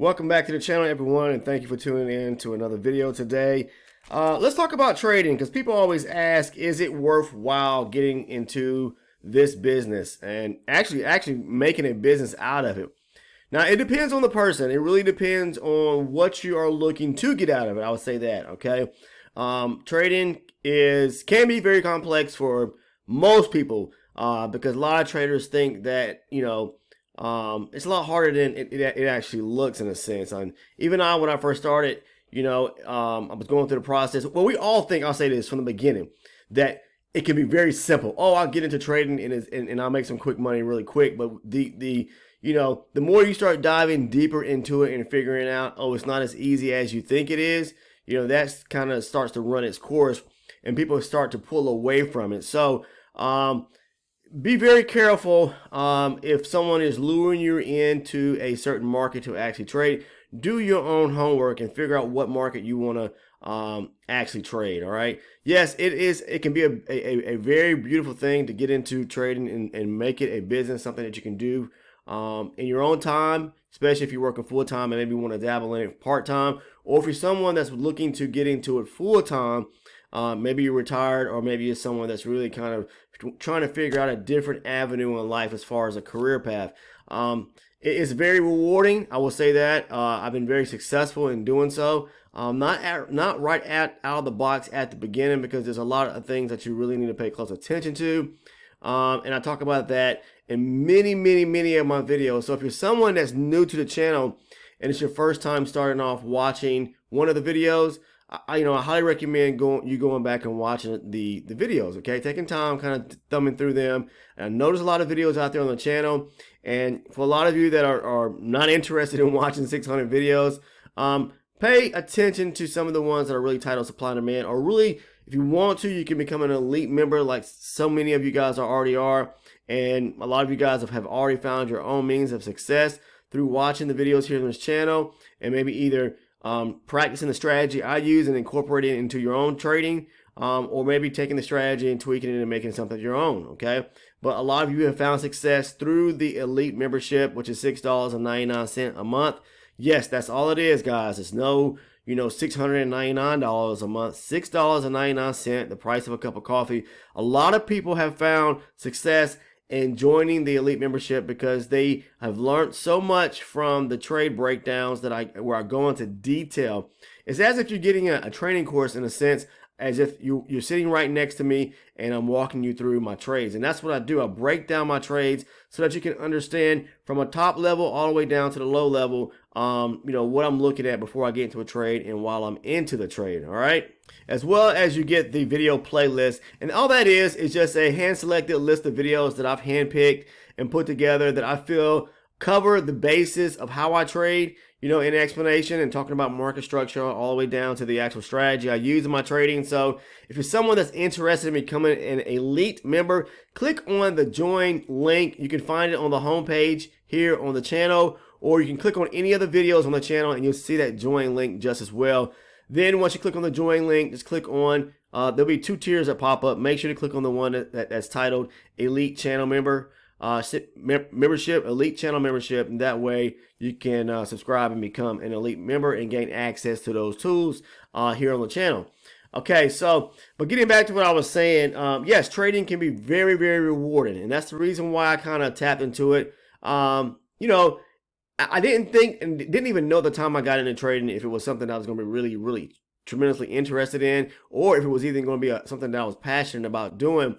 Welcome back to the channel, everyone, and thank you for tuning in to another video today. Let's talk about trading, because people always ask, is it worthwhile getting into this business and actually making a business out of it? Now, it depends on the person. It really depends on what you are looking to get out of it. I would say that, okay? Trading can be very complex for most people because a lot of traders think that, it's a lot harder than it actually looks, in a sense. And even when I first started, I was going through the process. Well, we all think, I'll say this from the beginning, that it can be very simple. Oh, I'll get into trading and I'll make some quick money really quick. But the more you start diving deeper into it and figuring out, oh, it's not as easy as you think it is, that kind of starts to run its course and people start to pull away from it. So, be very careful if someone is luring you into a certain market to actually trade. Do your own homework and figure out what market you want to actually trade. All right. Yes, it can be a very beautiful thing to get into trading and make it a business, something that you can do in your own time, especially if you're working full time and maybe want to dabble in it part time, or if you're someone that's looking to get into it full time. Maybe you're retired, or maybe you're someone that's really kind of trying to figure out a different avenue in life as far as a career path. It is very rewarding. I will say that. I've been very successful in doing so. Not right out of the box at the beginning, because there's a lot of things that you really need to pay close attention to. And I talk about that in many of my videos. So if you're someone that's new to the channel and it's your first time starting off watching one of the videos, I highly recommend going back and watching the videos, okay? Taking time, kind of thumbing through them. And I know there's a lot of videos out there on the channel. And for a lot of you that are not interested in watching 600 videos, pay attention to some of the ones that are really titled Supply and Demand. Or really, if you want to, you can become an elite member like so many of you guys already are. And a lot of you guys have already found your own means of success through watching the videos here on this channel, and maybe either practicing the strategy I use and incorporating it into your own trading, or maybe taking the strategy and tweaking it and making something your own, okay? But a lot of you have found success through the elite membership, which is $6.99 a month. Yes, that's all it is, guys. It's no, $699 a month, $6.99, the price of a cup of coffee. A lot of people have found success in joining the elite membership because they have learned so much from the trade breakdowns where I go into detail. It's as if you're getting a training course, in a sense, as if you're sitting right next to me and I'm walking you through my trades. And that's what I do. I break down my trades so that you can understand from a top level all the way down to the low level, what I'm looking at before I get into a trade and while I'm into the trade. All right. As well as you get the video playlist. And all that is just a hand selected list of videos that I've handpicked and put together that I feel cover the basis of how I trade, in explanation and talking about market structure all the way down to the actual strategy I use in my trading. So if you're someone that's interested in becoming an elite member, click on the join link. You can find it on the homepage here on the channel, or you can click on any of the videos on the channel and you'll see that join link just as well. Then once you click on the join link, just click on, there'll be two tiers that pop up. Make sure to click on the one that's titled Elite Channel Member. Membership, elite channel membership, and that way you can subscribe and become an elite member and gain access to those tools here on the channel. Okay, but getting back to what I was saying, yes, trading can be very rewarding, and that's the reason why I kind of tapped into it. I didn't think and didn't even know at the time I got into trading if it was something I was going to be really tremendously interested in, or if it was even going to be something that I was passionate about doing.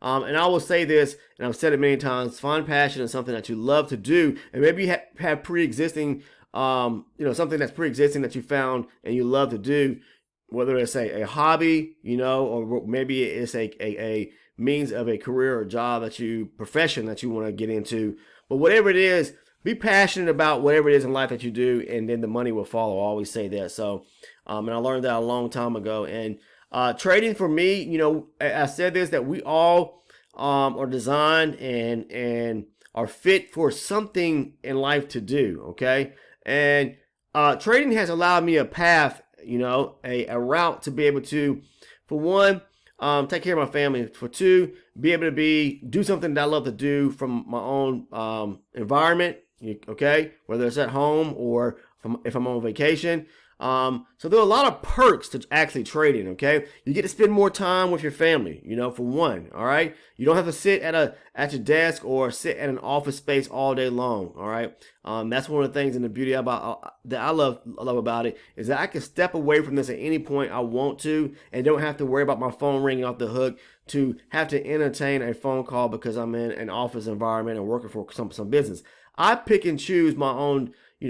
And I will say this, and I've said it many times, find passion in something that you love to do, and maybe you have pre-existing, something that's pre-existing that you found and you love to do, whether it's a hobby, or maybe it's a means of a career or job profession that you want to get into. But whatever it is, be passionate about whatever it is in life that you do, and then the money will follow. I always say that. So, and I learned that a long time ago. And trading for me, I said this, that we all are designed and are fit for something in life to do, okay? And trading has allowed me a path, a route to be able to, for one, take care of my family, for two, be able to do something that I love to do from my own environment, okay? Whether it's at home or if I'm on vacation. So there are a lot of perks to actually trading, okay? You get to spend more time with your family, for one, all right? You don't have to sit at your desk or sit at an office space all day long, all right? That's one of the things and the beauty about that I love about it is that I can step away from this at any point I want to and don't have to worry about my phone ringing off the hook to have to entertain a phone call because I'm in an office environment and working for some business. I pick and choose my own, my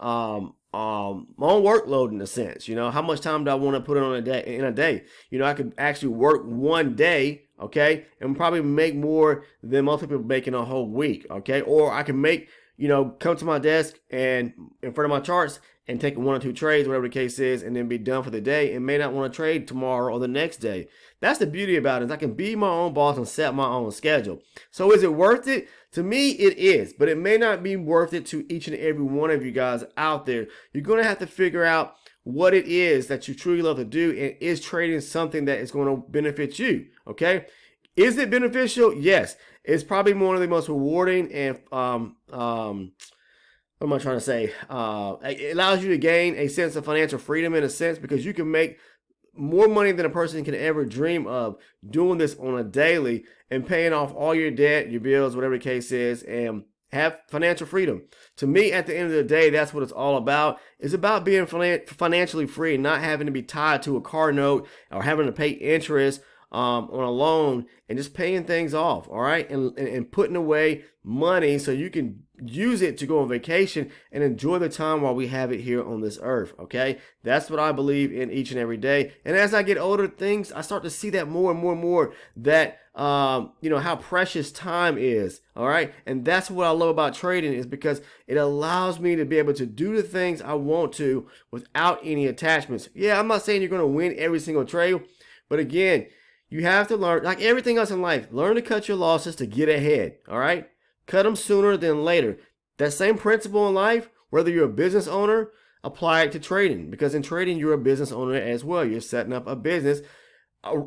own workload in a sense. How much time do I want to put in a day? I could actually work one day, okay, and probably make more than most people make in a whole week, okay? Or I can make, come to my desk and in front of my charts and take 1 or 2 trades, whatever the case is, and then be done for the day and may not want to trade tomorrow or the next day. That's the beauty about it, is I can be my own boss and set my own schedule. So is it worth it? To me, it is, but it may not be worth it to each and every one of you guys out there. You're going to have to figure out what it is that you truly love to do, and is trading something that is going to benefit you, okay? Is it beneficial? Yes. It's probably one of the most rewarding and, what am I trying to say? It allows you to gain a sense of financial freedom in a sense because you can make more money than a person can ever dream of doing this on a daily and paying off all your debt, your bills, whatever the case is, and have financial freedom. To me, at the end of the day, that's what it's all about. It's about being financially free and not having to be tied to a car note or having to pay interest on a loan and just paying things off, all right? And putting away money so you can use it to go on vacation and enjoy the time while we have it here on this earth, okay? That's what I believe in each and every day. And as I get older, I start to see that more and more and more, that how precious time is, all right? And that's what I love about trading, is because it allows me to be able to do the things I want to without any attachments. Yeah, I'm not saying you're going to win every single trade, but again, you have to learn, like everything else in life, learn to cut your losses to get ahead, all right? Cut them sooner than later. That same principle in life, whether you're a business owner, apply it to trading, because in trading, you're a business owner as well. You're setting up a business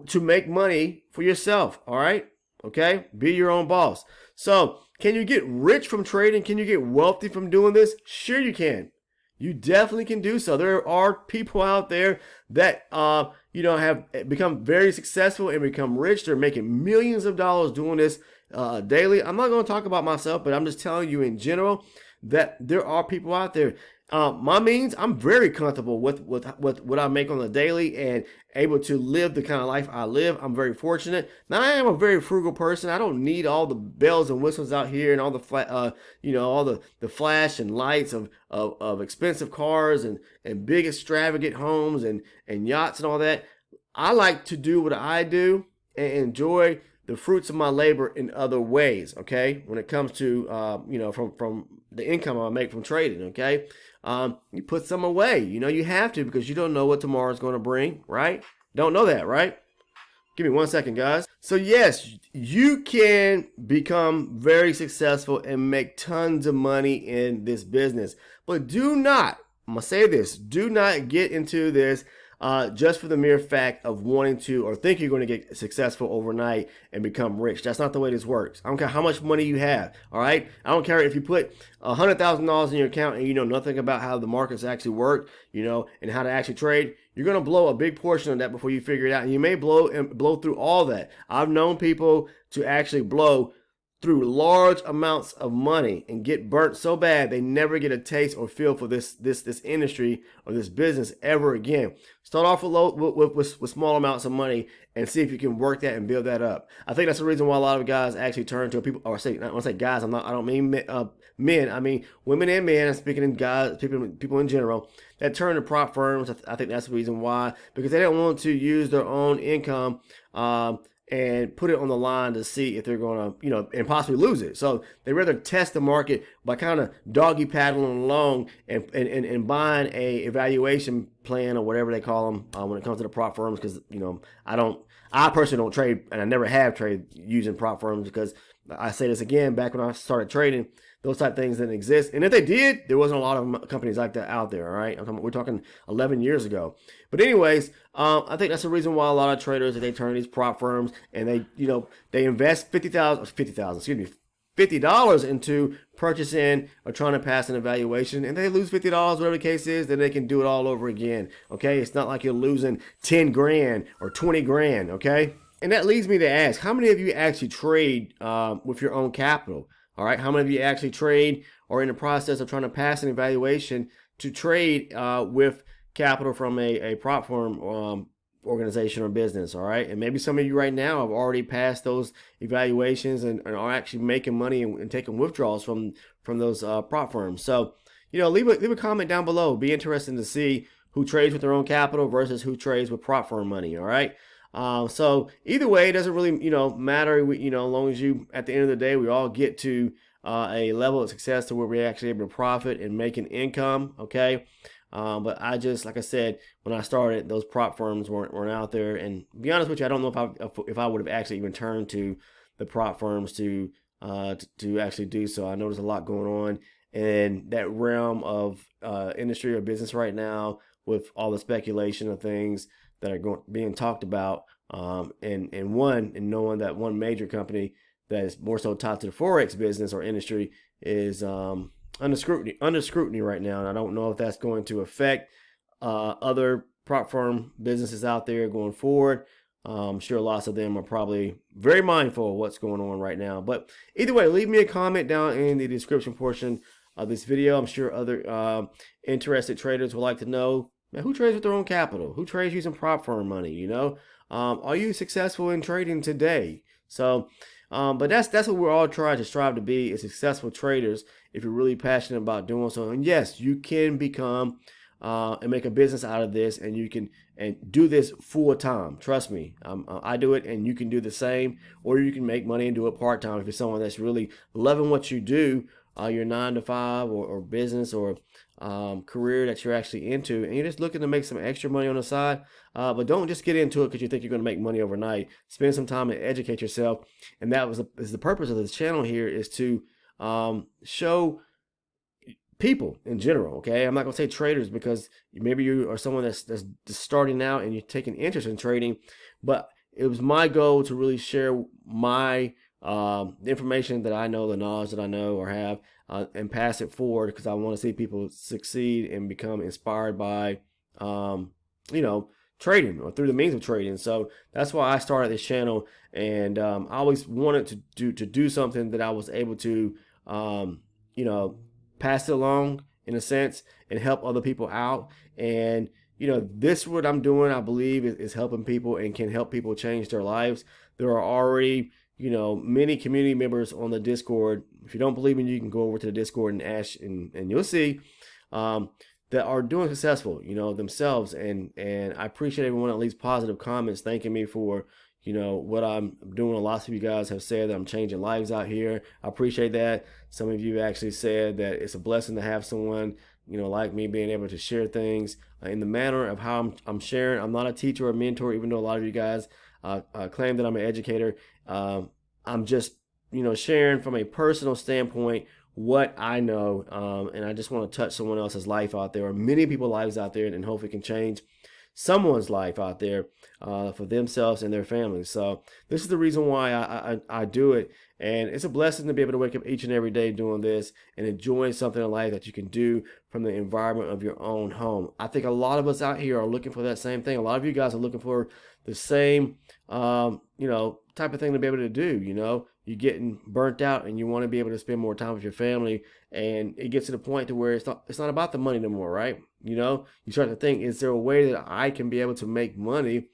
to make money for yourself, all right? Okay? Be your own boss. So, can you get rich from trading? Can you get wealthy from doing this? Sure you can. You definitely can do so. There are people out there that have become very successful and become rich. They're making millions of dollars doing this daily. I'm not going to talk about myself, but I'm just telling you in general that there are people out there. My means, I'm very comfortable with what I make on the daily and able to live the kind of life I live. I'm very fortunate. Now, I am a very frugal person. I don't need all the bells and whistles out here and all the all the flash and lights of expensive cars and big extravagant homes and yachts and all that. I like to do what I do and enjoy the fruits of my labor in other ways, okay? When it comes to, from the income I make from trading, okay? You put some away. You have to, because you don't know what tomorrow's going to bring, right? Don't know that, right? Give me 1 second, guys. So yes, you can become very successful and make tons of money in this business. But do not, I'm going to say this, do not get into this just for the mere fact of wanting to or think you're going to get successful overnight and become rich. That's not the way this works. I don't care how much money you have, all right? I don't care if you put $100,000 in your account and you know nothing about how the markets actually work, and how to actually trade. You're going to blow a big portion of that before you figure it out. And you may blow through all that. I've known people to actually blow through large amounts of money and get burnt so bad they never get a taste or feel for this industry or this business ever again. Start off with small amounts of money and see if you can work that and build that up. I think that's the reason why a lot of guys actually turn to people, or say, when I say guys, I don't mean men. I mean women and men. I'm speaking in guys, people in general that turn to prop firms. I think that's the reason why, because they don't want to use their own income and put it on the line to see if they're going to, and possibly lose it. So they rather test the market by kind of doggy paddling along and buying a evaluation plan or whatever they call them when it comes to the prop firms. Because, I personally don't trade, and I never have traded using prop firms, because I say this again, back when I started trading, those type of things didn't exist. And if they did, there wasn't a lot of companies like that out there, all right? We're talking 11 years ago. But anyways, I think that's the reason why a lot of traders, they turn to these prop firms and they invest $50,000, $50 into purchasing or trying to pass an evaluation, and they lose $50, whatever the case is, then they can do it all over again. Okay, it's not like you're losing 10 grand or 20 grand. Okay, and that leads me to ask, how many of you actually trade with your own capital? All right, how many of you actually trade or in the process of trying to pass an evaluation to trade with capital from a prop firm organization or business? All right, and maybe some of you right now have already passed those evaluations and are actually making money and taking withdrawals from those prop firms. So, leave a comment down below. Be interesting to see who trades with their own capital versus who trades with prop firm money. All right. So either way, it doesn't really, matter. As long as you, at the end of the day, we all get to a level of success to where we're actually able to profit and make an income. Okay. But I just, like I said, when I started, those prop firms weren't out there. And to be honest with you, I don't know if I would have actually even turned to the prop firms to actually do so. I know there's a lot going on in that realm of industry or business right now with all the speculation of things that are being talked about. And knowing that one major company that is more so tied to the Forex business or industry is under scrutiny right now, and I don't know if that's going to affect other prop firm businesses out there going forward. I'm sure lots of them are probably very mindful of what's going on right now. But either way, leave me a comment down in the description portion of this video. I'm sure other interested traders would like to know, man, who trades with their own capital? Who trades using prop firm money? Are you successful in trading today? So, but that's what we're all trying to strive to be, is successful traders if you're really passionate about doing so. And yes, you can become and make a business out of this, and you can do this full time. Trust me, I do it, and you can do the same, or you can make money and do it part time if you're someone that's really loving what you do, your 9 to 5 or business or career that you're actually into, and you're just looking to make some extra money on the side. But don't just get into it because you think you're going to make money overnight. Spend some time and educate yourself, and that is the purpose of this channel here, is to show people in general. Okay, I'm not gonna say traders, because maybe you are someone that's just starting out and you're taking interest in trading, but it was my goal to really share my the information that I know, the knowledge that I know or have, and pass it forward, because I want to see people succeed and become inspired by trading, or through the means of trading. So that's why I started this channel, and I always wanted to do something that I was able to pass it along in a sense and help other people out. And this what I'm doing, I believe is helping people and can help people change their lives. There are already many community members on the Discord. If you don't believe me, you can go over to the Discord and ask, and you'll see that are doing successful themselves. And I appreciate everyone that leaves positive comments thanking me for what I'm doing. Lots of you guys have said that I'm changing lives out here. I appreciate that. Some of you actually said that it's a blessing to have someone like me being able to share things in the manner of how I'm sharing. I'm not a teacher or a mentor, even though a lot of you guys claim that I'm an educator. I'm just sharing from a personal standpoint what I know, and I just want to touch someone else's life out there, or many people's lives out there, and hopefully can change someone's life out there for themselves and their families. So this is the reason why I do it, and it's a blessing to be able to wake up each and every day doing this and enjoying something in life that you can do from the environment of your own home. I think a lot of us out here are looking for that same thing. A lot of you guys are looking for the same type of thing to be able to do. You're getting burnt out and you want to be able to spend more time with your family, and it gets to the point to where it's not about the money no more, right? You start to think, is there a way that I can be able to make money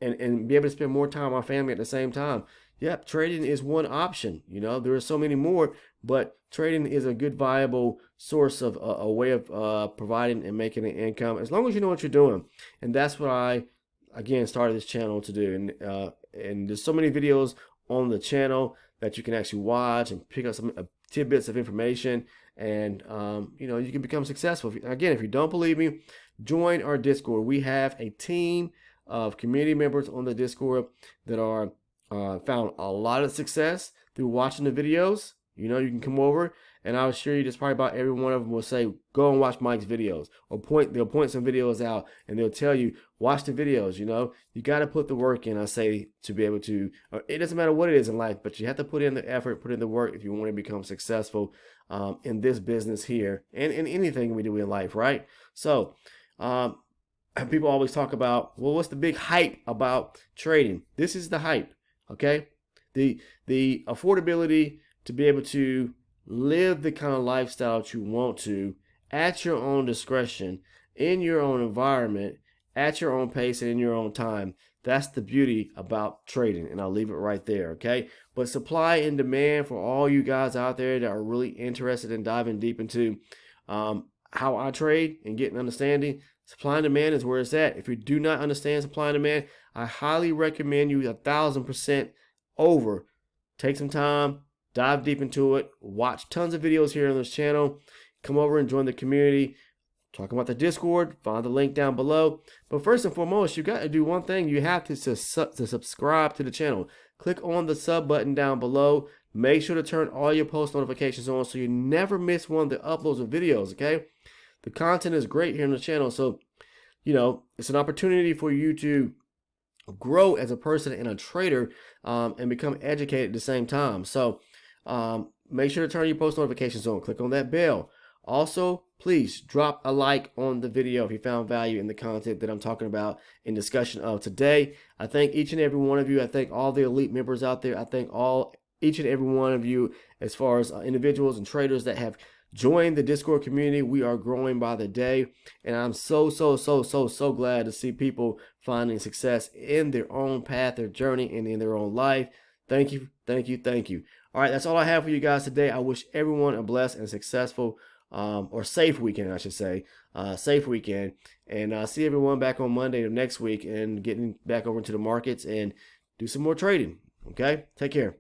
and be able to spend more time with my family at the same time? Yep, trading is one option. There are so many more, but trading is a good, viable source of a way of providing and making an income, as long as you know what you're doing. And that's what I, again, started this channel to do. And there's so many videos on the channel that you can actually watch and pick up some tidbits of information, and you can become successful. Again, if you don't believe me, join our Discord. We have a team of community members on the Discord that are found a lot of success through watching the videos. You can come over And I'll assure you, just probably about every one of them will say, go and watch Mike's videos, or they'll point some videos out and they'll tell you, watch the videos. You got to put the work in. I say, to be able to, it doesn't matter what it is in life, but you have to put in the effort, put in the work if you want to become successful in this business here and in anything we do in life, right? So, people always talk about, well, what's the big hype about trading? This is the hype, okay? The affordability to be able to live the kind of lifestyle that you want to at your own discretion, in your own environment, at your own pace, and in your own time. That's the beauty about trading, and I'll leave it right there, okay? But supply and demand for all you guys out there that are really interested in diving deep into how I trade and getting understanding, supply and demand is where it's at. If you do not understand supply and demand, I highly recommend you 1,000% over. Take some time, dive deep into it, watch tons of videos here on this channel, come over and join the community. Talking about the Discord, find the link down below. But first and foremost, you got to do one thing. You have to subscribe to the channel. Click on the sub button down below. Make sure to turn all your post notifications on so you never miss one of the uploads of videos, okay? The content is great here on the channel. So, it's an opportunity for you to grow as a person and a trader and become educated at the same time. So make sure to turn your post notifications on. Click on that bell. Also, please drop a like on the video if you found value in the content that I'm talking about in discussion of today. I thank each and every one of you. I thank all the elite members out there. I thank each and every one of you as far as individuals and traders that have joined the Discord community. We are growing by the day, and I'm so glad to see people finding success in their own path, their journey, and in their own life. Thank you. All right, that's all I have for you guys today. I wish everyone a blessed and successful or safe weekend, I should say. Safe weekend. And see everyone back on Monday of next week and getting back over into the markets and do some more trading. Okay? Take care.